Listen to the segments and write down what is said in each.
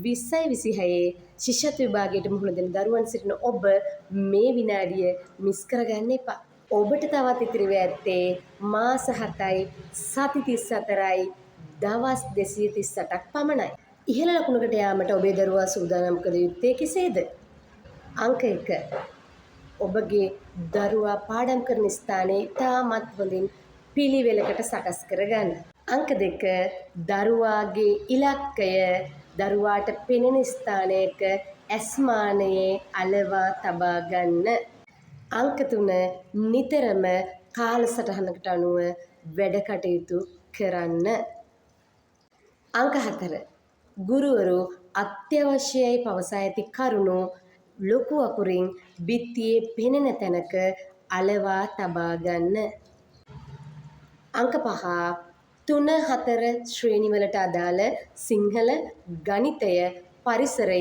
2026 ශිෂ්‍යත්ව විභාගයට මුහුණ දෙන දරුවන් සිටින ඔබ මේ විනාඩිය මිස් කරගන්න එපා. ඔබට තවත් ඉතිරිව ඇත්තේ මාස 7යි සති 34යි දවස් 238ක් පමණයි. ඉහළ ලකුණකට යාමට ඔබේ දරුවා සූදානම් කළ යුත්තේ කෙසේද? අංක 1. ඔබගේ දරුවා පාඩම් කරන ස්ථානයේ ඉතාමත් හොඳින් පිළිවෙලකට සකස් කරගන්න. අංක 2. දරුවාගේ ඉලක්කය දරුවාට පෙනෙන ස්ථානයක ඇස්මානයේ අලවා තබා ගන්න. අංක 3. නිතරම කාලසටහනකට අනුව වැඩ කටයුතු කරන්න. අංක 4. ගුරුවරු අත්‍යවශ්‍යයි පවසා ඇති කරුණු ලොකු අකුරින් බිත්තියේ පෙනෙන තැනක අලවා තබා ගන්න. අංක 5. 3, 4 ශ්‍රේණිවලට අදාළ සිංහල, ගණිතය, පරිසරය,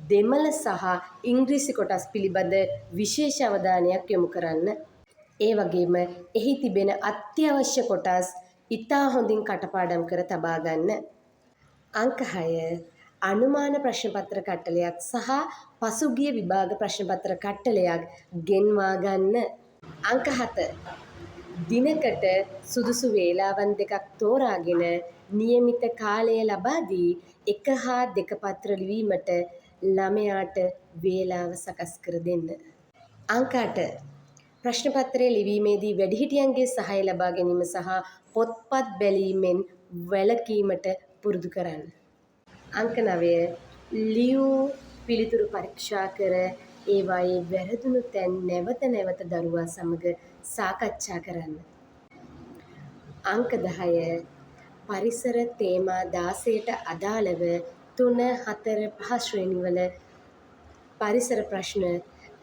දෙමළ සහ ඉංග්‍රීසි කොටස් පිළිබඳ විශේෂ අවධානයක් යොමු කරන්න. ඒ වගේම එහි තිබෙන අත්‍යවශ්‍ය කොටස් ඉතා හොඳින් කටපාඩම් කර තබා ගන්න. අංක 6. අනුමාන ප්‍රශ්න පත්‍ර කට්ටලයක් සහ පසුගිය විභාග ප්‍රශ්න පත්‍ර කට්ටලයක් ගෙන්වා ගන්න. අංක 7. දිනකට සුදුසු වේලාවන් දෙකක් තෝරාගෙන નિયમિત කාලය ලබා දී 1 හා 2 පත්‍ර ලිවීමට ළමයාට වේලාව සකස් කර දෙන්න. අංක 8. ප්‍රශ්න පත්‍රය ලිවීමේදී වැඩිහිටියන්ගේ සහාය ලබා ගැනීම සහ පොත්පත් බැලීමෙන් වැළකීමට පුරුදු කරන්න. අංක 9. ලියූ පිළිතුරු පරීක්ෂා කර ඒවායේ වැරදුණු තැන් නැවත නැවත දරුවා සමග සාකච්ඡා කරන්න. අංක 10. පරිසර තේමා 16ට අදාළව 3, 4, 5 ශ්‍රේණිවල පරිසර ප්‍රශ්න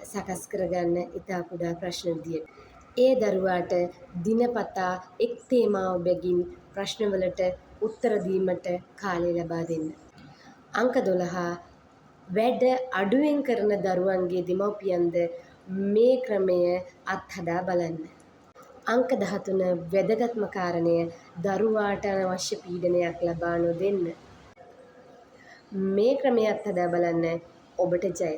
සකස් කරගන්න ඉතා කුඩා ප්‍රශ්න විදියට. ඒ දරුවාට දිනපතා එක් තේමාව බැගින් ප්‍රශ්නවලට උත්තර දීමට කාලය ලබා දෙන්න. අංක 12. වැඩ අඩුවෙන් කරන දරුවන්ගේ දෙමව්පියන්ද මේ ක්‍රමය අත්හදා බලන්න. අංක 13. වැදගත්ම කාරණය දරුවාට අනවශ්‍ය පීඩනයක් ලබා නොදෙන්න. මේ ක්‍රමය අත්හදා බලන්න. ඔබට ජය.